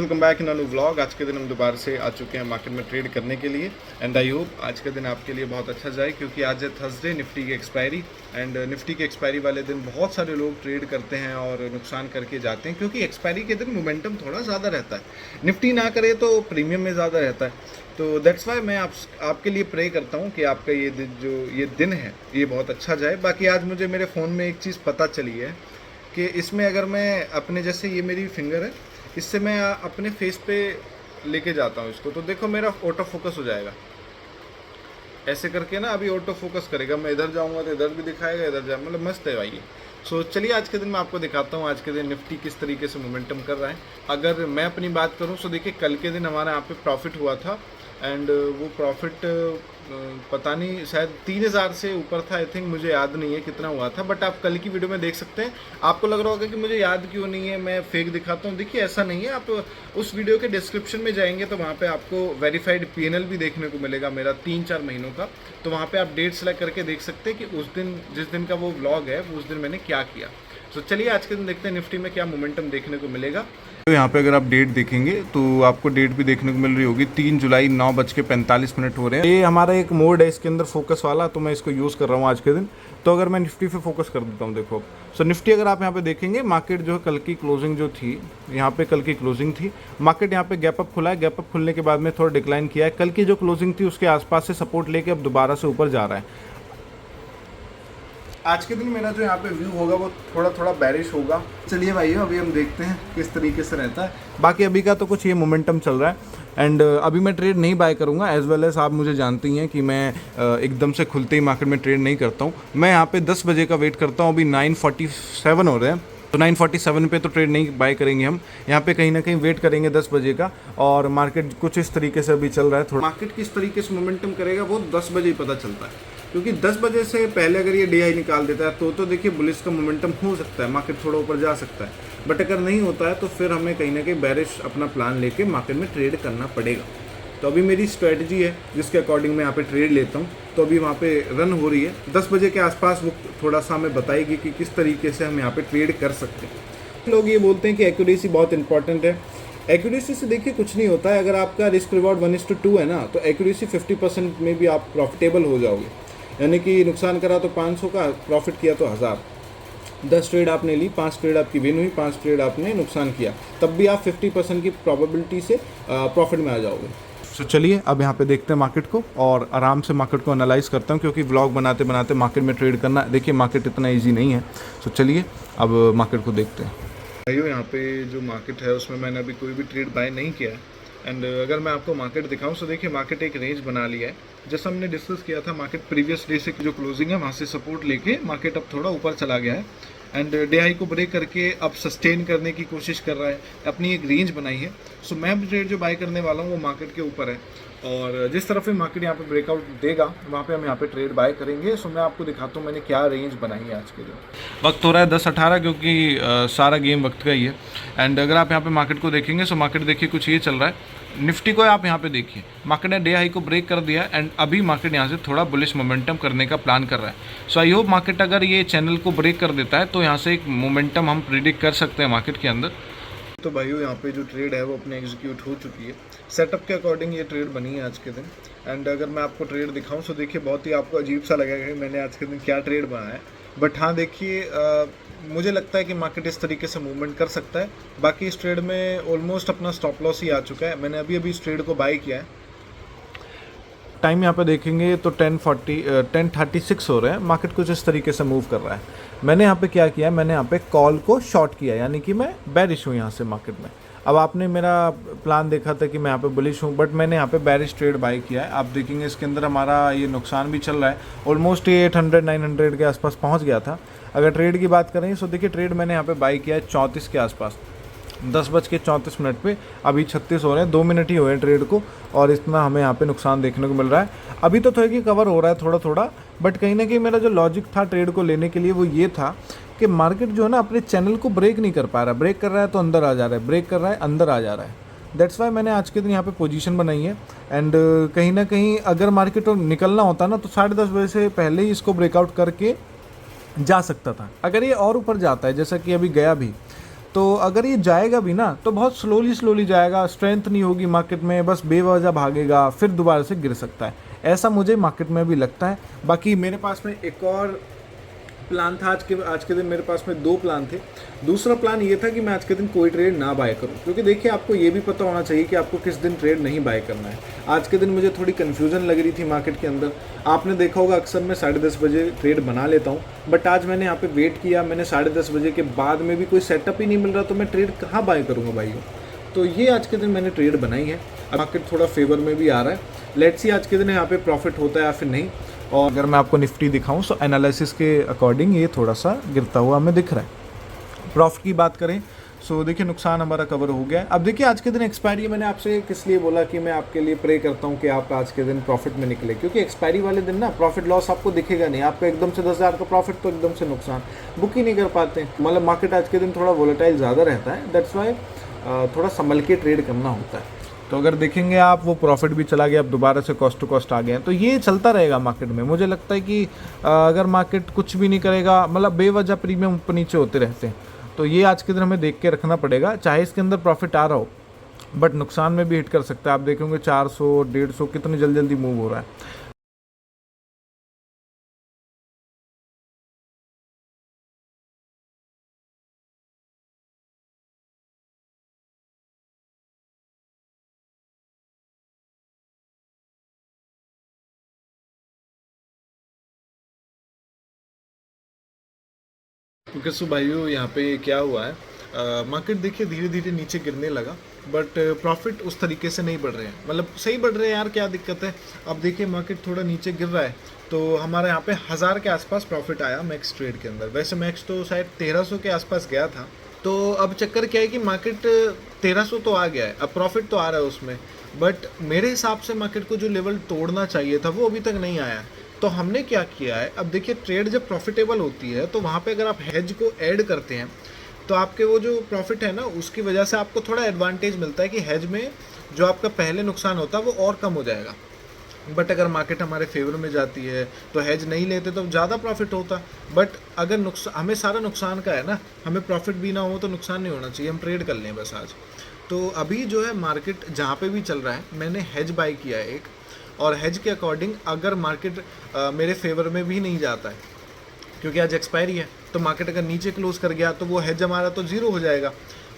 Welcome back in a new vlog. आज के दिन हम दोबारा से आ चुके हैं मार्केट में ट्रेड करने के लिए एंड आई होप आज का दिन आपके लिए बहुत अच्छा जाए, क्योंकि आज है थर्सडे, निफ्टी की एक्सपायरी। एंड निफ्टी की एक्सपायरी वाले दिन बहुत सारे लोग ट्रेड करते हैं और नुकसान करके जाते हैं, क्योंकि एक्सपायरी के दिन मोमेंटम थोड़ा ज़्यादा रहता है। निफ्टी ना करे तो प्रीमियम में ज़्यादा रहता है, तो दैट्स वाई मैं आपके लिए प्रे करता हूँ कि आपका ये दिन है ये बहुत अच्छा जाए। बाकी आज मुझे मेरे फ़ोन में एक चीज़ पता चली है कि इसमें अगर मैं अपने, जैसे ये मेरी फिंगर है, इससे मैं अपने फेस पे लेके जाता हूँ इसको, तो देखो मेरा ऑटो फोकस हो जाएगा ऐसे करके ना। अभी ऑटो फोकस करेगा, मैं इधर जाऊँगा तो इधर भी दिखाएगा, इधर जाए, मतलब मस्त है भाई ये। सो चलिए आज के दिन मैं आपको दिखाता हूँ आज के दिन निफ्टी किस तरीके से मोमेंटम कर रहा है। अगर मैं अपनी बात करूँ तो देखिए कल के दिन हमारा यहाँ पे प्रॉफिट हुआ था एंड वो प्रॉफिट पता नहीं शायद 3000 से ऊपर था, आई थिंक, मुझे याद नहीं है कितना हुआ था, बट आप कल की वीडियो में देख सकते हैं। आपको लग रहा होगा कि मुझे याद क्यों नहीं है, मैं फेक दिखाता हूँ। देखिए ऐसा नहीं है, आप उस वीडियो के डिस्क्रिप्शन में जाएंगे तो वहाँ पे आपको वेरीफाइड पीएनएल भी देखने को मिलेगा मेरा 3-4 महीनों का, तो वहाँ पे आप डेट सेलेक्ट करके देख सकते हैं कि उस दिन, जिस दिन का वो व्लॉग है, उस दिन मैंने क्या किया। तो चलिए आज के दिन देखते हैं निफ्टी में क्या मोमेंटम देखने को मिलेगा। तो यहाँ पे अगर आप डेट देखेंगे तो आपको डेट भी देखने को मिल रही होगी 3 जुलाई 9:45 हो रहे हैं। ये हमारा एक मोड है इसके अंदर फोकस वाला, तो मैं इसको यूज़ कर रहा हूँ आज के दिन। तो अगर मैं निफ्टी पे फोकस कर देता हूँ, देखो सो निफ्टी अगर आप यहाँ पे देखेंगे, मार्केट जो है कल की क्लोजिंग जो थी, यहाँ पे कल की क्लोजिंग थी, मार्केट यहाँ पे गैप अप खुला है, गैप अप खुलने के बाद में थोड़ा डिक्लाइन किया है। कल की जो क्लोजिंग थी उसके आसपास से सपोर्ट लेके अब दोबारा से ऊपर जा रहा है। आज के दिन मेरा जो यहाँ पे व्यू होगा वो थोड़ा थोड़ा बैरिश होगा। चलिए भाइयों अभी हम देखते हैं किस तरीके से रहता है। बाकी अभी का तो कुछ ये मोमेंटम चल रहा है एंड अभी मैं ट्रेड नहीं बाय करूँगा, एज वेल एज आप मुझे जानती हैं कि मैं एकदम से खुलते ही मार्केट में ट्रेड नहीं करता हूँ। मैं यहाँ पे 10 बजे का वेट करता हूँ। अभी 9:47 हो रहे हैं, तो 9:47 पे तो ट्रेड नहीं बाय करेंगे हम। यहाँ पे कहीं ना कहीं वेट करेंगे 10 बजे का, और मार्केट कुछ इस तरीके से अभी चल रहा है। थोड़ा मार्केट किस तरीके से मोमेंटम करेगा वो 10 बजे ही पता चलता है, क्योंकि 10 बजे से पहले अगर ये DI निकाल देता है तो देखिए बुलिश का मोमेंटम हो सकता है, मार्केट थोड़ा ऊपर जा सकता है। बट अगर नहीं होता है तो फिर हमें कहीं ना कहीं बैरिश अपना प्लान लेके मार्केट में ट्रेड करना पड़ेगा। तो अभी मेरी स्ट्रेटजी है जिसके अकॉर्डिंग मैं यहाँ पे ट्रेड लेता हूँ। तो अभी वहाँ पे रन हो रही है, 10 बजे के आसपास वो थोड़ा सा हमें बताएगी कि किस तरीके से हम यहाँ पे ट्रेड कर सकते हैं। लोग ये बोलते हैं कि एक्यूरेसी बहुत इंपॉर्टेंट है। एक्यूरेसी से देखिए कुछ नहीं होता है। अगर आपका रिस्क रिवॉर्ड 1:2 है ना, तो एक्यूरेसी 50% में भी आप प्रॉफिटेबल हो जाओगे। यानी कि नुकसान करा तो 500 का, प्रॉफिट किया तो 1000। 10 ट्रेड आपने ली, 5 ट्रेड आपकी विन हुई, 5 ट्रेड आपने नुकसान किया, तब भी आप 50% की प्रोबेबिलिटी से प्रॉफिट में आ जाओगे। तो चलिए अब यहाँ पे देखते हैं मार्केट को और आराम से मार्केट को एनालाइज करता हूँ, क्योंकि व्लॉग बनाते बनाते मार्केट में ट्रेड करना, देखिए मार्केट इतना ईजी नहीं है। तो चलिए अब मार्केट को देखते हैं। भाइयों यहाँ पे जो मार्केट है उसमें मैंने अभी कोई भी ट्रेड बाय नहीं किया है एंड अगर मैं आपको मार्केट दिखाऊं तो देखिए मार्केट एक रेंज बना लिया है। जैसा हमने डिस्कस किया था, मार्केट प्रीवियस डे से जो क्लोजिंग है वहाँ से सपोर्ट लेके मार्केट अब थोड़ा ऊपर चला गया है एंड DI को ब्रेक करके अब सस्टेन करने की कोशिश कर रहा है, अपनी एक रेंज बनाई है। सो मैं ट्रेड जो बाय करने वाला हूँ वो मार्केट के ऊपर है, और जिस तरफ भी मार्केट यहाँ पे ब्रेकआउट देगा वहाँ पे हम यहाँ पे ट्रेड बाय करेंगे। सो मैं आपको दिखाता हूँ मैंने क्या रेंज बनाई है आज के दिन। वक्त हो रहा है 10:18, क्योंकि सारा गेम वक्त का ही है। एंड अगर आप यहाँ पे मार्केट को देखेंगे तो मार्केट देखिए कुछ ये चल रहा है। निफ्टी को आप यहाँ पे देखिए, मार्केट ने DI को ब्रेक कर दिया एंड अभी मार्केट यहाँ से थोड़ा बुलिश मोमेंटम करने का प्लान कर रहा है। सो आई होप मार्केट अगर ये चैनल को ब्रेक कर देता है तो यहाँ से एक मोमेंटम हम प्रिडिक्ट कर सकते हैं मार्केट के अंदर। तो भाइयों यहाँ पे जो ट्रेड है वो अपने एग्जीक्यूट हो चुकी है। सेटअप के अकॉर्डिंग ये ट्रेड बनी है आज के दिन एंड अगर मैं आपको ट्रेड दिखाऊं तो देखिए बहुत ही आपको अजीब सा लगेगा कि मैंने आज के दिन क्या ट्रेड बनाया है। बट हाँ देखिए मुझे लगता है कि मार्केट इस तरीके से मूवमेंट कर सकता है। बाकी इस ट्रेड में ऑलमोस्ट अपना स्टॉप लॉस ही आ चुका है। मैंने अभी इस ट्रेड को बाय किया है। टाइम यहाँ पे देखेंगे तो 10:36 हो रहे हैं। मार्केट कुछ इस तरीके से मूव कर रहा है। मैंने यहाँ पे क्या किया है, मैंने यहाँ पे कॉल को शॉर्ट किया, यानी कि मैं बैरिश हूँ यहाँ से मार्केट में। अब आपने मेरा प्लान देखा था कि मैं यहाँ पे बुलिश हूँ, बट मैंने यहाँ पे बैरिश ट्रेड बाय किया है। आप देखेंगे इसके अंदर हमारा ये नुकसान भी चल रहा है, ऑलमोस्ट ये 800-900 के आसपास पहुँच गया था। अगर ट्रेड की बात करें तो देखिए ट्रेड मैंने यहाँ पे बाय किया है 34 के आसपास, 10:34 पे। अभी 36 हो रहे हैं, 2 मिनट ही हुए हैं ट्रेड को, और इतना हमें यहाँ पे नुकसान देखने को मिल रहा है। अभी तो थोड़ा कि कवर हो रहा है थोड़ा थोड़ा, बट कहीं ना कहीं मेरा जो लॉजिक था ट्रेड को लेने के लिए वो ये था कि मार्केट जो है ना अपने चैनल को ब्रेक नहीं कर पा रहा। ब्रेक कर रहा है तो अंदर आ जा रहा है, ब्रेक कर रहा है अंदर आ जा रहा है। दैट्स वाई मैंने आज के दिन यहाँ पे पोजीशन बनाई है एंड कहीं ना कहीं अगर मार्केट को निकलना होता ना तो 10:30 बजे से पहले ही इसको ब्रेकआउट करके जा सकता था। अगर ये और ऊपर जाता है जैसा कि अभी गया भी, तो अगर ये जाएगा भी ना तो बहुत स्लोली जाएगा, स्ट्रेंथ नहीं होगी मार्केट में, बस बेवजह भागेगा, फिर दोबारा से गिर सकता है। ऐसा मुझे मार्केट में भी लगता है। बाकी मेरे पास में एक और प्लान था आज के दिन मेरे पास में 2 प्लान थे। दूसरा प्लान ये था कि मैं आज के दिन कोई ट्रेड ना बाय करूं, क्योंकि देखिए आपको ये भी पता होना चाहिए कि आपको किस दिन ट्रेड नहीं बाय करना है। आज के दिन मुझे थोड़ी कन्फ्यूजन लग रही थी मार्केट के अंदर। आपने देखा होगा अक्सर मैं 10:30 बजे ट्रेड बना लेता हूँ, बट आज मैंने यहाँ पे वेट किया, मैंने 10:30 बजे के बाद में भी कोई सेटअप ही नहीं मिल रहा, तो मैं ट्रेड कहाँ बाय करूँगा भाइयों। तो ये आज के दिन मैंने ट्रेड बनाई है। मार्केट थोड़ा फेवर में भी आ रहा है, लेट्स सी आज के दिन यहाँ पे प्रॉफिट होता है या फिर नहीं। और अगर मैं आपको निफ्टी दिखाऊं तो एनालिसिस के अकॉर्डिंग ये थोड़ा सा गिरता हुआ हमें दिख रहा है। प्रॉफिट की बात करें सो देखिए नुकसान हमारा कवर हो गया है। अब देखिए आज के दिन एक्सपायरी, मैंने आपसे किस लिए बोला कि मैं आपके लिए प्रे करता हूँ कि आप आज के दिन प्रॉफिट में निकले, क्योंकि एक्सपायरी वाले दिन ना प्रॉफिट लॉस आपको दिखेगा नहीं। आपका एकदम से 10,000 का प्रॉफिट तो एकदम से नुकसान बुक ही नहीं कर पाते। मतलब मार्केट आज के दिन थोड़ा वोलेटाइल ज़्यादा रहता है, दैट्स वाई थोड़ा संभल के ट्रेड करना होता है। तो अगर देखेंगे आप वो प्रॉफिट भी चला गया, अब दोबारा से कॉस्ट टू कॉस्ट आ गए हैं, तो ये चलता रहेगा मार्केट में। मुझे लगता है कि अगर मार्केट कुछ भी नहीं करेगा, मतलब बेवजह प्रीमियम ऊपर नीचे होते रहते हैं, तो ये आज के दिन हमें देख के रखना पड़ेगा। चाहे इसके अंदर प्रॉफिट आ रहा हो, बट नुकसान में भी हिट कर सकता है। आप देखेंगे 400 150 कितनी जल्दी मूव हो रहा है। क्योंकि सो भाइयों यहाँ पे क्या हुआ है, मार्केट देखिए धीरे धीरे नीचे गिरने लगा, बट प्रॉफिट उस तरीके से नहीं बढ़ रहे हैं। मतलब सही बढ़ रहे हैं यार, क्या दिक्कत है। अब देखिए मार्केट थोड़ा नीचे गिर रहा है, तो हमारे यहाँ पे 1000 के आसपास प्रॉफिट आया मैक्स ट्रेड के अंदर। वैसे मैक्स तो शायद 1300 के आसपास गया था। तो अब चक्कर क्या है कि मार्केट 1300 तो आ गया है, अब प्रॉफिट तो आ रहा है उसमें, बट मेरे हिसाब से मार्केट को जो लेवल तोड़ना चाहिए था वो अभी तक नहीं आया। तो हमने क्या किया है, अब देखिए ट्रेड जब प्रॉफिटेबल होती है तो वहाँ पे अगर आप हेज को ऐड करते हैं तो आपके वो जो प्रॉफिट है ना, उसकी वजह से आपको थोड़ा एडवांटेज मिलता है कि हेज में जो आपका पहले नुकसान होता है वो और कम हो जाएगा। बट अगर मार्केट हमारे फेवर में जाती है तो हेज नहीं लेते तो ज़्यादा प्रॉफिट होता। बट अगर नुकसान, हमें सारा नुकसान का है ना, हमें प्रॉफिट भी ना हो तो नुकसान नहीं होना चाहिए, हम ट्रेड कर लें बस आज। तो अभी जो है मार्केट जहाँ पे भी चल रहा है, मैंने हेज बाई किया है एक, और हेज के अकॉर्डिंग अगर मार्केट मेरे फेवर में भी नहीं जाता है, क्योंकि आज एक्सपायरी है, तो मार्केट अगर नीचे क्लोज कर गया तो वो हेज हमारा तो ज़ीरो हो जाएगा,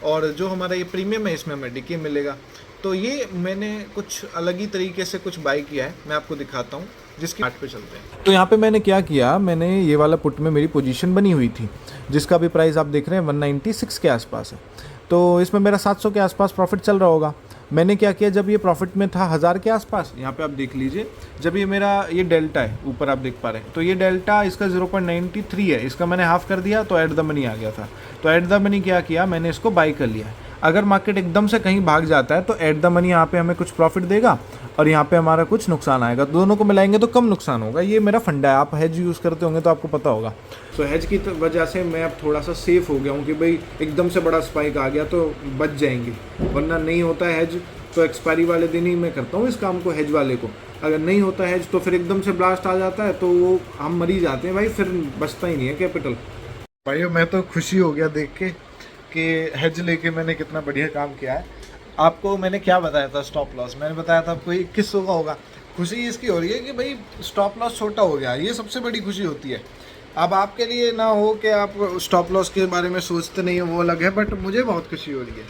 और जो हमारा ये प्रीमियम है इसमें हमें डीके मिलेगा। तो ये मैंने कुछ अलग ही तरीके से कुछ बाई किया है, मैं आपको दिखाता हूँ, जिसकी चार्ट पे चलते हैं। तो यहाँ पे मैंने क्या किया, मैंने ये वाला पुट में मेरी पोजीशन बनी हुई थी, जिसका भी प्राइस आप देख रहे हैं 196 के आसपास है। तो इसमें मेरा 700 के आसपास प्रॉफिट चल रहा होगा। मैंने क्या किया, जब ये प्रॉफिट में था 1000 के आसपास, यहाँ पे आप देख लीजिए, जब ये मेरा ये डेल्टा है ऊपर आप देख पा रहे हैं, तो ये डेल्टा इसका 0.93 है, इसका मैंने हाफ कर दिया तो एट द मनी आ गया था। तो एट द मनी क्या किया, मैंने इसको बाई कर लिया। अगर मार्केट एकदम से कहीं भाग जाता है तो एट द मनी यहाँ पे हमें कुछ प्रॉफिट देगा और यहाँ पे हमारा कुछ नुकसान आएगा, दोनों को मिलाएंगे तो कम नुकसान होगा। ये मेरा फंडा है, आप हेज यूज़ करते होंगे तो आपको पता होगा। तो हेज की वजह से मैं अब थोड़ा सा सेफ हो गया हूँ कि भाई एकदम से बड़ा स्पाइक आ गया तो बच जाएंगे, वरना नहीं होता है हेज तो एक्सपायरी वाले दिन ही मैं करता हूँ इस काम को, हेज वाले को। अगर नहीं होता हेज तो फिर एकदम से ब्लास्ट आ जाता है तो वो हम मर ही जाते हैं भाई, फिर बचता ही नहीं है कैपिटल। भाइयों मैं तो खुशी हो गया देख के कि हेज लेके मैंने कितना बढ़िया काम किया है। आपको मैंने क्या बताया था, स्टॉप लॉस मैंने बताया था आपको 2100 का होगा। खुशी इसकी हो रही है कि भाई स्टॉप लॉस छोटा हो गया, ये सबसे बड़ी खुशी होती है। अब आपके लिए ना हो कि आप स्टॉप लॉस के बारे में सोचते नहीं हो, वो अलग है, बट मुझे बहुत खुशी हो रही है।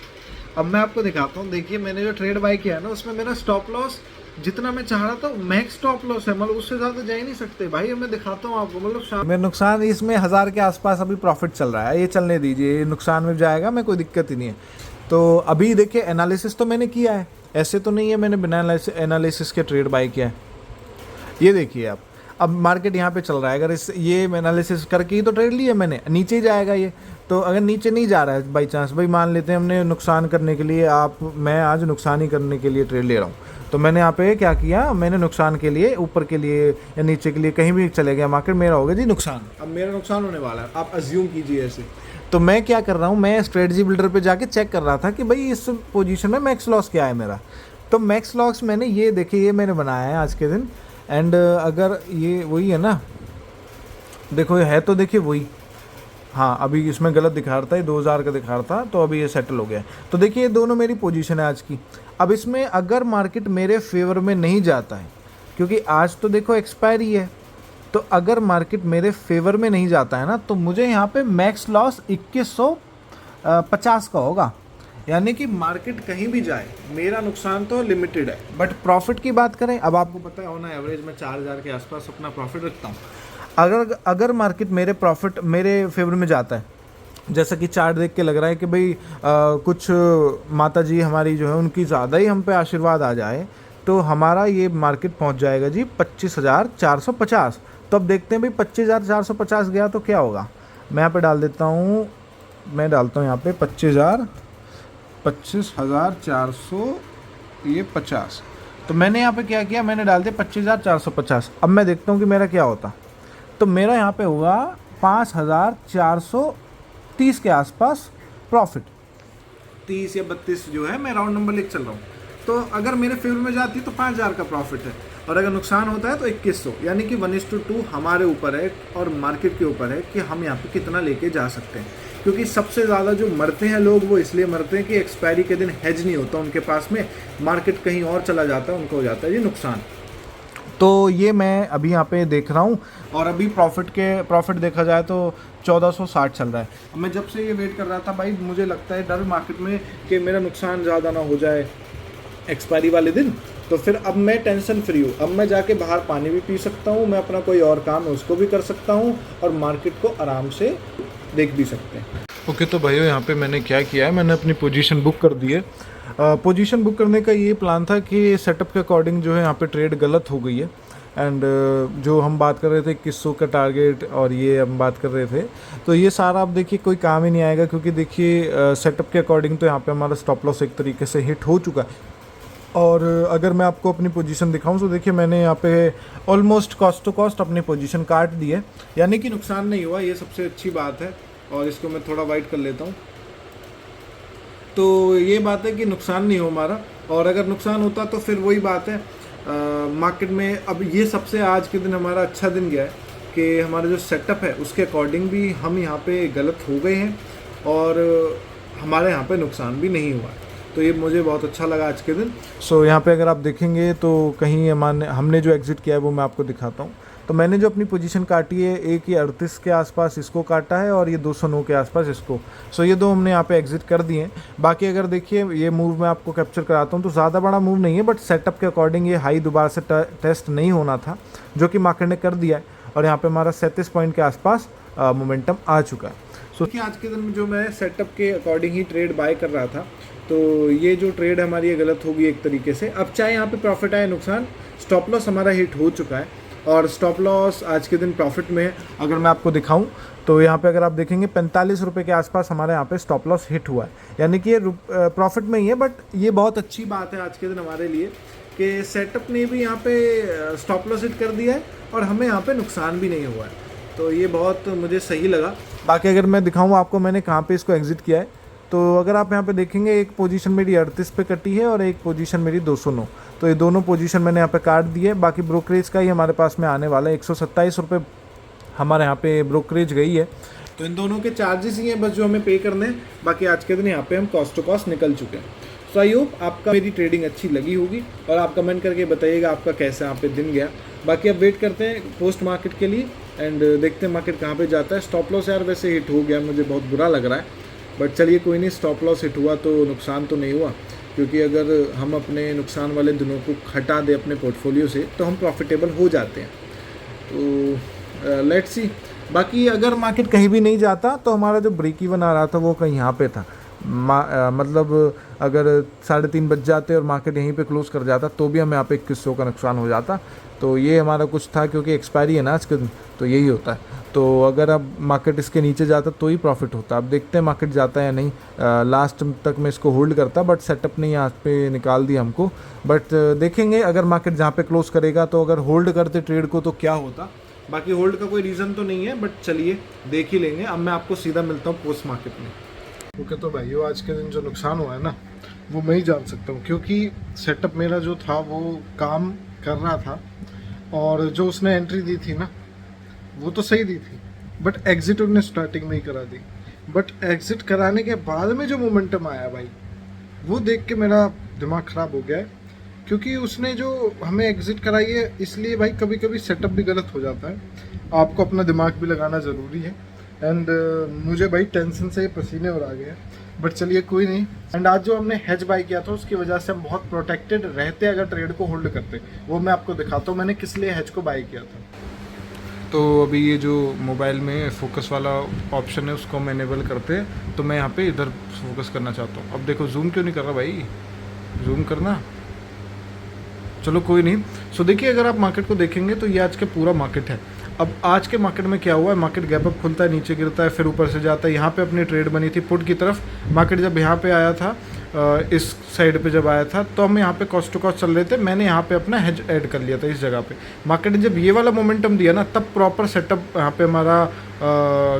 अब मैं आपको दिखाता हूँ, देखिए मैंने जो ट्रेड बाई किया है ना, उसमें मेरा स्टॉप लॉस जितना मैं चाह रहा था मैक्स स्टॉप लॉस है, मतलब उससे ज़्यादा जा ही नहीं सकते भाई। मैं दिखाता हूँ आपको, मतलब मेरा नुकसान इसमें 1000 के आसपास अभी प्रॉफिट चल रहा है, ये चलने दीजिए, ये नुकसान में जाएगा, मैं कोई दिक्कत ही नहीं है। तो अभी देखिए एनालिसिस तो मैंने किया है, ऐसे तो नहीं है मैंने बिना एनालिसिस के ट्रेड बाई किया है। ये देखिए आप, अब मार्केट यहाँ पे चल रहा है, अगर इस ये एनालिसिस करके ही तो ट्रेड लिया मैंने, नीचे ही जाएगा ये। तो अगर नीचे नहीं जा रहा है बाई चांस, भाई मान लेते हैं हमने नुकसान करने के लिए, मैं आज नुकसान ही करने के लिए ट्रेड ले रहा हूँ, तो मैंने यहाँ पे क्या किया, मैंने नुकसान के लिए ऊपर के लिए या नीचे के लिए कहीं भी चले गया मार्केट, मेरा हो गया जी नुकसान। अब मेरा नुकसान होने वाला है, आप अज्यूम कीजिए ऐसे। तो मैं क्या कर रहा हूँ, मैं स्ट्रेटजी बिल्डर पे जाके चेक कर रहा था कि भाई इस पोजीशन में मैक्स लॉस क्या है मेरा। तो मैक्स लॉस मैंने ये देखिए, ये मैंने बनाया है आज के दिन, एंड अगर ये वही है ना, देखो ये है तो देखिए वही, हाँ अभी इसमें गलत दिखा रहा था, ये 2000 का दिखा रहा था, तो अभी ये सेटल हो गया है। तो देखिए ये दोनों मेरी पोजीशन है आज की। अब इसमें अगर मार्केट मेरे फेवर में नहीं जाता है, क्योंकि आज तो देखो एक्सपायरी है, तो अगर मार्केट मेरे फेवर में नहीं जाता है ना, तो मुझे यहाँ पे मैक्स लॉस 2150 का होगा। यानी कि मार्केट कहीं भी जाए मेरा नुकसान तो लिमिटेड है। बट प्रॉफिट की बात करें, अब आपको पता है ऑन एवरेज मैं 4000 के आसपास अपना प्रॉफिट रखता हूँ। अगर मार्केट मेरे फेवर में जाता है, जैसा कि चार्ट देख के लग रहा है कि भाई कुछ माता जी हमारी जो है उनकी ज़्यादा ही हम पे आशीर्वाद आ जाए, तो हमारा ये मार्केट पहुंच जाएगा जी 25,450। तो अब देखते हैं भाई 25,450 गया तो क्या होगा। मैं यहाँ पे डाल देता हूँ, मैं डालता हूँ यहाँ पे 25,400 ये 50। तो मैंने यहाँ पे क्या किया, मैंने डाल दिया 25,450। अब मैं देखता हूँ कि मेरा क्या होता। तो मेरा यहाँ पे हुआ 5,430 के आसपास प्रॉफिट। 30 या 32 जो है, मैं राउंड नंबर लेके चल रहा हूँ। तो अगर मेरे फेवर में जाती है तो 5,000 का प्रॉफिट है, और अगर नुकसान होता है तो 2100। यानी कि 1:2 हमारे ऊपर है और मार्केट के ऊपर है कि हम यहाँ पे कितना लेके जा सकते हैं। क्योंकि सबसे ज़्यादा जो मरते हैं लोग, वो इसलिए मरते हैं कि एक्सपायरी के दिन हेज नहीं होता उनके पास में, मार्केट कहीं और चला जाता है, उनको हो जाता है ये नुकसान। तो ये मैं अभी यहाँ पे देख रहा हूँ, और अभी प्रॉफिट देखा जाए तो 1460 चल रहा है। अब मैं जब से ये वेट कर रहा था भाई, मुझे लगता है डर मार्केट में कि मेरा नुकसान ज़्यादा ना हो जाए एक्सपायरी वाले दिन, तो फिर अब मैं टेंशन फ्री हूँ। अब मैं जाके बाहर पानी भी पी सकता हूँ, मैं अपना कोई और काम है उसको भी कर सकता हूँ, और मार्केट को आराम से देख भी सकते हैं। ओके तो भाइयों यहाँ पे मैंने क्या किया है, मैंने अपनी पोजीशन बुक कर दी है। पोजीशन बुक करने का ये प्लान था कि सेटअप के अकॉर्डिंग जो है यहाँ पे ट्रेड गलत हो गई है। एंड जो हम बात कर रहे थे 2100 का टारगेट, और ये हम बात कर रहे थे, तो ये सारा अब देखिए कोई काम ही नहीं आएगा, क्योंकि देखिए सेटअप के अकॉर्डिंग तो यहाँ पे हमारा स्टॉप लॉस एक तरीके से हिट हो चुका है। और अगर मैं आपको अपनी पोजीशन दिखाऊं तो देखिए मैंने यहाँ पे ऑलमोस्ट कॉस्ट टू कॉस्ट अपनी पोजीशन काट दी है, यानी कि नुकसान नहीं हुआ, ये सबसे अच्छी बात है। और इसको मैं थोड़ा वाइट कर लेता हूँ। तो ये बात है कि नुकसान नहीं हो हमारा, और अगर नुकसान होता तो फिर वही बात है मार्केट में। अब ये सबसे आज के दिन हमारा अच्छा दिन गया है कि हमारा जो सेटअप है उसके अकॉर्डिंग भी हम यहाँ पे गलत हो गए हैं, और हमारे यहाँ पे नुकसान भी नहीं हुआ है। तो ये मुझे बहुत अच्छा लगा आज के दिन। सो यहाँ पे अगर आप देखेंगे तो कहीं हमने जो एग्ज़िट किया है वो मैं आपको दिखाता हूँ। तो मैंने जो अपनी पोजीशन काटी है, एक ये 38 के आसपास इसको काटा है, और ये 209 के आसपास इसको। सो ये दो हमने यहाँ पे एग्जिट कर दिए हैं। बाकी अगर देखिए ये मूव मैं आपको कैप्चर कराता हूँ, तो ज़्यादा बड़ा मूव नहीं है, बट सेटअप के अकॉर्डिंग ये हाई दोबारा से टेस्ट नहीं होना था, जो कि मार्केट ने कर दिया है। और यहाँ पर हमारा 37 पॉइंट के आसपास मोमेंटम आ चुका है। सो देखिए आज के दिन जो मैं सेटअप के अकॉर्डिंग ही ट्रेड बाय कर रहा था, तो ये जो ट्रेड हमारी ये गलत होगी एक तरीके से। अब चाहे यहाँ पे प्रॉफिट आए नुकसान, स्टॉप लॉस हमारा हिट हो चुका है, और स्टॉप लॉस आज के दिन प्रॉफिट में है। अगर मैं आपको दिखाऊं तो यहाँ पे अगर आप देखेंगे 45 रुपये के आसपास हमारे यहाँ पे स्टॉप लॉस हिट हुआ है, यानी कि ये प्रॉफिट में ही है। बट ये बहुत अच्छी बात है आज के दिन हमारे लिए कि सेटअप ने भी यहाँ पे स्टॉप लॉस हिट कर दिया है, और हमें यहाँ पे नुकसान भी नहीं हुआ है। तो ये बहुत मुझे सही लगा। बाकी अगर मैं दिखाऊँ आपको मैंने कहाँ पर इसको एग्जिट किया है, तो अगर आप यहाँ पे देखेंगे एक पोजीशन मेरी 38 पे कटी है, और एक पोजीशन मेरी 209। तो ये दोनों पोजीशन मैंने यहाँ पे काट दी है। बाकी ब्रोकरेज का ही हमारे पास में आने वाला है, 127 रुपये हमारे यहाँ पे ब्रोकरेज गई है। तो इन दोनों के चार्जेस ही हैं बस जो हमें पे करने हैं। बाकी आज के दिन यहाँ पे हम कॉस्ट टू कॉस्ट निकल चुके हैं। सो आई होप आपका मेरी ट्रेडिंग अच्छी लगी होगी, और आप कमेंट करके बताइएगा आपका कैसा यहाँ पे दिन गया। बाकी अब वेट करते हैं पोस्ट मार्केट के लिए, एंड देखते हैं मार्केट कहाँ पर जाता है। स्टॉप लॉस यार वैसे हिट हो गया, मुझे बहुत बुरा लग रहा है, बट चलिए कोई नहीं, स्टॉप लॉस हिट हुआ तो नुकसान तो नहीं हुआ, क्योंकि अगर हम अपने नुकसान वाले दिनों को हटा दें अपने पोर्टफोलियो से तो हम प्रॉफिटेबल हो जाते हैं। तो लेट्स सी। बाकी अगर मार्केट कहीं भी नहीं जाता तो हमारा जो ब्रेक इवन आ रहा था वो कहीं यहाँ पे था। मतलब अगर 3:30 बज जाते और मार्केट यहीं पे क्लोज कर जाता तो भी हमें यहाँ पे 2100 का नुकसान हो जाता। तो ये हमारा कुछ था, क्योंकि एक्सपायरी है ना आज के दिन, तो यही होता है। तो अगर अब मार्केट इसके नीचे जाता तो ही प्रॉफिट होता। अब देखते हैं मार्केट जाता है या नहीं। लास्ट तक मैं इसको होल्ड करता, बट सेटअप ने यहाँ पे निकाल दिया हमको। बट देखेंगे अगर मार्केट जहाँ पे क्लोज करेगा, तो अगर होल्ड करते ट्रेड को तो क्या होता। बाकी होल्ड का कोई रीज़न तो नहीं है, बट चलिए देख ही लेंगे। अब मैं आपको सीधा मिलता हूँ पोस्ट मार्केट में। ओके तो भाइयों आज के दिन जो नुकसान हुआ है ना, वो मैं ही जान सकता हूँ, क्योंकि सेटअप मेरा जो था वो काम कर रहा था, और जो उसने एंट्री दी थी ना वो तो सही दी थी, बट एग्जिट उन्होंने स्टार्टिंग में ही करा दी। बट एग्जिट कराने के बाद में जो मोमेंटम आया भाई, वो देख के मेरा दिमाग ख़राब हो गया है। क्योंकि उसने जो हमें एग्जिट कराई है, इसलिए भाई कभी कभी सेटअप भी गलत हो जाता है, आपको अपना दिमाग भी लगाना ज़रूरी है। एंड मुझे भाई टेंशन से पसीने और आ गए हैं, बट चलिए कोई नहीं। एंड आज जो हमने हेज बाई किया था उसकी वजह से हम बहुत प्रोटेक्टेड रहते अगर ट्रेड को होल्ड करते। वो मैं आपको दिखाता हूँ मैंने किस लिए हेज को बाई किया था। तो अभी ये जो मोबाइल में फोकस वाला ऑप्शन है उसको हम एनेबल करते हैं, तो मैं यहाँ पे इधर फोकस करना चाहता हूँ। अब देखो जूम क्यों नहीं कर रहा भाई, जूम करना, चलो कोई नहीं। सो देखिए अगर आप मार्केट को देखेंगे तो ये आज का पूरा मार्केट है। अब आज के मार्केट में क्या हुआ है, मार्केट गैप अप खुलता है, नीचे गिरता है, फिर ऊपर से जाता है। यहाँ पे अपनी ट्रेड बनी थी पुट की तरफ। मार्केट जब यहाँ पे आया था, इस साइड पे जब आया था, तो हम यहाँ पे कॉस्ट टू कॉस्ट चल रहे थे। मैंने यहाँ पे अपना हेज ऐड कर लिया था इस जगह पे। मार्केट ने जब ये वाला मोमेंटम दिया ना, तब प्रॉपर सेटअप यहाँ पे हमारा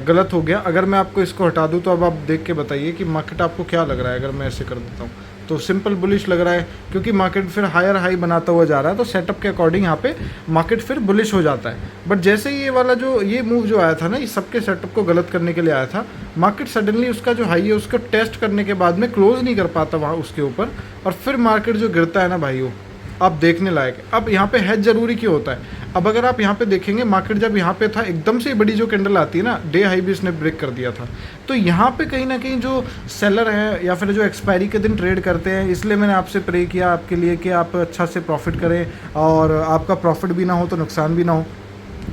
गलत हो गया। अगर मैं आपको इसको हटा दूँ तो अब आप देख के बताइए कि मार्केट आपको क्या लग रहा है। अगर मैं ऐसे कर देता हूँ तो सिंपल बुलिश लग रहा है, क्योंकि मार्केट फिर हायर हाई बनाता हुआ जा रहा है, तो सेटअप के अकॉर्डिंग यहाँ पे मार्केट फिर बुलिश हो जाता है। बट जैसे ही ये वाला जो ये मूव जो आया था ना, ये सबके सेटअप को गलत करने के लिए आया था। मार्केट सडनली उसका जो हाई है उसको टेस्ट करने के बाद में क्लोज नहीं कर पाता वहाँ उसके ऊपर, और फिर मार्केट जो गिरता है ना भाई, वो अब देखने लायक है। अब यहाँ पे हेज जरूरी क्यों होता है, अब अगर आप यहाँ पे देखेंगे मार्केट जब यहाँ पे था, एकदम से बड़ी जो कैंडल आती है ना, डे हाई भी इसने ब्रेक कर दिया था। तो यहाँ पे कहीं ना कहीं जो सेलर हैं या फिर जो एक्सपायरी के दिन ट्रेड करते हैं, इसलिए मैंने आपसे प्रे किया आपके लिए कि आप अच्छा से प्रॉफिट करें और आपका प्रॉफिट भी ना हो तो नुकसान भी ना हो।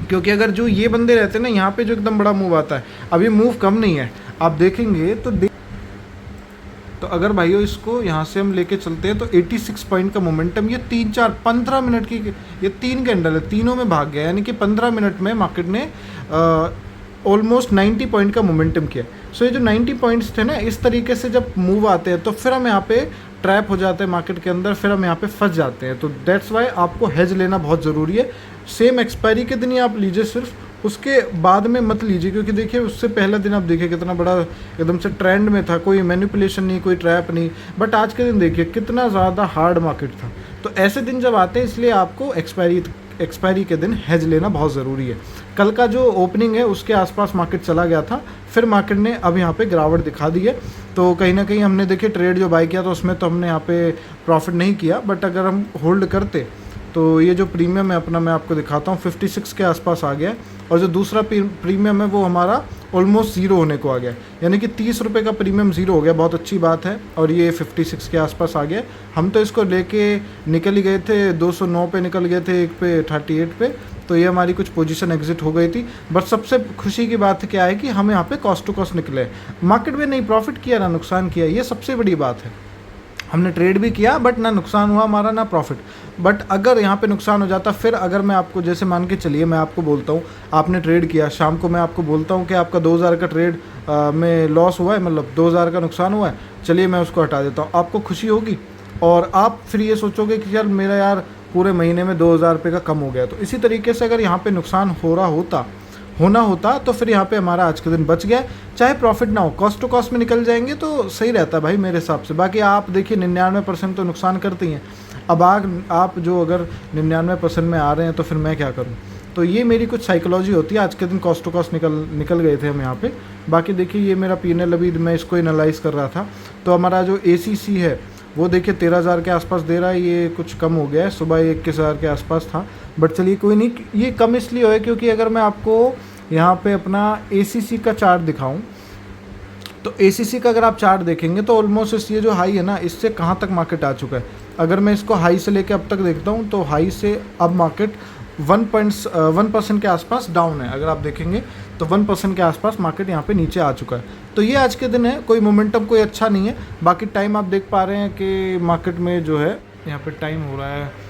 क्योंकि अगर जो ये बंदे रहते हैं ना, यहाँ पे जो एकदम बड़ा मूव आता है, अब ये मूव कम नहीं है, आप देखेंगे तो अगर भाइयों इसको यहाँ से हम लेके चलते हैं तो 86 पॉइंट का मोमेंटम, ये 3-4-15 मिनट की, ये 3 कैंडल है, तीनों में भाग गया। यानी कि 15 मिनट में मार्केट ने ऑलमोस्ट 90 पॉइंट का मोमेंटम किया। सो ये जो 90 पॉइंट्स थे ना, इस तरीके से जब मूव आते हैं तो फिर हम यहाँ पे ट्रैप हो जाते हैं मार्केट के अंदर, फिर हम यहाँ पे फंस जाते हैं। तो दैट्स वाई आपको हेज लेना बहुत ज़रूरी है। सेम एक्सपायरी के दिन ही आप लीजिए सिर्फ, उसके बाद में मत लीजिए, क्योंकि देखिए उससे पहला दिन आप देखिए कितना बड़ा एकदम से ट्रेंड में था, कोई मैनिपुलेशन नहीं, कोई ट्रैप नहीं। बट आज के दिन देखिए कितना ज़्यादा हार्ड मार्केट था। तो ऐसे दिन जब आते हैं, इसलिए आपको एक्सपायरी के दिन हेज लेना बहुत ज़रूरी है। कल का जो ओपनिंग है उसके आसपास मार्केट चला गया था, फिर मार्केट ने अब यहाँ पे गिरावट दिखा दी है। तो कहीं ना कहीं हमने देखिए ट्रेड जो बाई किया था उसमें तो हमने यहाँ पे प्रॉफिट नहीं किया, बट अगर हम होल्ड करते तो ये जो प्रीमियम है अपना, मैं आपको दिखाता हूँ, 56 के आसपास आ गया है। और जो दूसरा प्रीमियम है वो हमारा ऑलमोस्ट ज़ीरो होने को आ गया, यानी कि 30 रुपये का प्रीमियम ज़ीरो हो गया, बहुत अच्छी बात है। और ये 56 के आसपास आ गया। हम तो इसको लेके निकल ही गए थे, 209 पे निकल गए थे, एक पे 38 पे, तो ये हमारी कुछ पोजीशन एग्जिट हो गई थी। बट सबसे खुशी की बात क्या है कि हम यहाँ पे कॉस्ट टू कॉस्ट निकले, मार्केट में नहीं प्रॉफिट किया ना नुकसान किया, ये सबसे बड़ी बात है। हमने ट्रेड भी किया बट ना नुकसान हुआ हमारा ना प्रॉफिट। बट अगर यहाँ पे नुकसान हो जाता, फिर अगर मैं आपको जैसे मान के चलिए, मैं आपको बोलता हूँ आपने ट्रेड किया, शाम को मैं आपको बोलता हूँ कि आपका 2000 का ट्रेड में लॉस हुआ है, मतलब 2000 का नुकसान हुआ है, चलिए मैं उसको हटा देता हूँ, आपको खुशी होगी और आप फिर ये सोचोगे कि यार मेरा यार पूरे महीने में 2000 रुपये का कम हो गया। तो इसी तरीके से अगर यहाँ पर नुकसान होना होता तो फिर यहाँ पे हमारा आज के दिन बच गया। चाहे प्रॉफिट ना हो, कॉस्ट टू कॉस्ट में निकल जाएंगे तो सही रहता है भाई मेरे हिसाब से। बाकी आप देखिए 99% तो नुकसान करती हैं। अब आप जो अगर 99% में आ रहे हैं तो फिर मैं क्या करूं। तो ये मेरी कुछ साइकोलॉजी होती है। आज के दिन कॉस्ट टू कॉस्ट निकल गए थे हम यहाँ पे। बाकी देखिए ये मेरा P&L, अभी मैं इसको एनालाइज़ कर रहा था तो हमारा जो ACC है वो देखिए 13,000 के आसपास दे रहा है। ये कुछ कम हो गया है, सुबह 21,000 के आसपास था, बट चलिए कोई नहीं। ये कम इसलिए हुआ है क्योंकि अगर मैं आपको यहाँ पे अपना ACC का चार्ट दिखाऊं तो ACC का अगर आप चार्ट देखेंगे तो ऑलमोस्ट ये जो हाई है ना, इससे कहाँ तक मार्केट आ चुका है। अगर मैं इसको हाई से लेके अब तक देखता हूँ तो हाई से अब मार्केट 1% के आसपास डाउन है। अगर आप देखेंगे तो 1% के आसपास मार्केट यहाँ पे नीचे आ चुका है। तो ये आज के दिन है, कोई मोमेंटम कोई अच्छा नहीं है। बाकी टाइम आप देख पा रहे हैं कि मार्केट में जो है यहाँ पे टाइम हो रहा है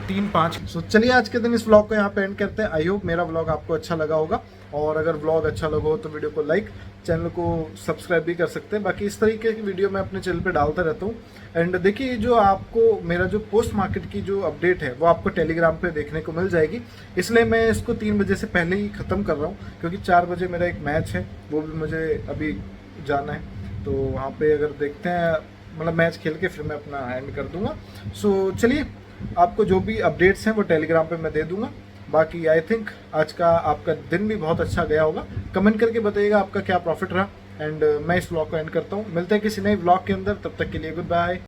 3-5। सो चलिए आज के दिन इस व्लॉग को यहाँ पे एंड करते हैं। आई होप मेरा व्लॉग आपको अच्छा लगा होगा, और अगर व्लॉग अच्छा लगा हो तो वीडियो को लाइक, चैनल को सब्सक्राइब भी कर सकते हैं। बाकी इस तरीके की वीडियो मैं अपने चैनल पे डालता रहता हूँ। एंड देखिए जो आपको मेरा जो पोस्ट मार्केट की जो अपडेट है वो आपको टेलीग्राम पे देखने को मिल जाएगी, इसलिए मैं इसको 3 बजे से पहले ही ख़त्म कर रहा हूँ, क्योंकि 4 बजे मेरा एक मैच है, वो भी मुझे अभी जाना है। तो वहाँ पर अगर देखते हैं, मतलब मैच खेल के फिर मैं अपना एंड कर दूँगा। सो चलिए, आपको जो भी अपडेट्स हैं वो टेलीग्राम पे मैं दे दूंगा। बाकी आई थिंक आज का आपका दिन भी बहुत अच्छा गया होगा। कमेंट करके बताइएगा आपका क्या प्रॉफिट रहा। एंड मैं इस व्लॉग को एंड करता हूँ। मिलते हैं किसी नए व्लॉग के अंदर, तब तक के लिए गुड बाय।